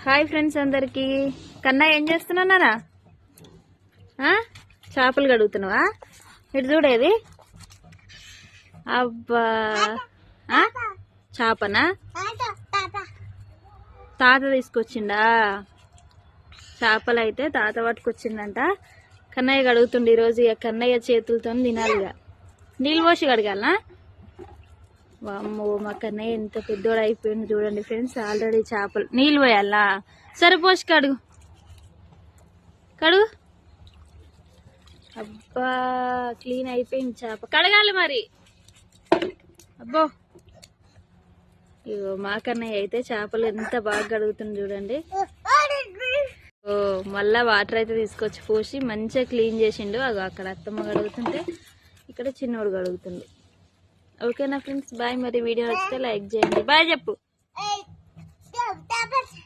Hi friends అందరికి. కన్నా ఏం చేస్తున్నారా? చేపలు కడుగుతున్నావా? ఇటు చూడేది. అబ్బా చేపనా? తాత తీసుకొచ్చిండా చేపలు? అయితే తాత పట్టుకొచ్చిండంట. కన్నయ్య కడుగుతుండే ఈరోజు. ఇక కన్నయ్య చేతులతో తినాలి. ఇక నీళ్ళు పోసి కడగాలనా? వామ్మో, మా కన్నయ్య ఎంత పెద్దోడు అయిపోయింది చూడండి ఫ్రెండ్స్. ఆల్రెడీ చేపలు నీళ్ళు పోయాలా? సరే పోసి కడుగు. అబ్బా క్లీన్ అయిపోయింది చేప. కడగాలి మరి. అబ్బో, ఇగో మా కన్నయ్య అయితే చేపలు ఎంత బాగా కడుగుతుంది చూడండి. ఓ మళ్ళా వాటర్ అయితే తీసుకొచ్చి పోసి మంచిగా క్లీన్ చేసిండు. అగో అక్కడ అత్తమ్మ కడుగుతుంటే ఇక్కడ చిన్నోడు కడుగుతుంది. ఓకేనా ఫ్రెండ్స్, బాయ్. మరి వీడియో నచ్చితే లైక్ చేయండి. బాయ్ చెప్పు.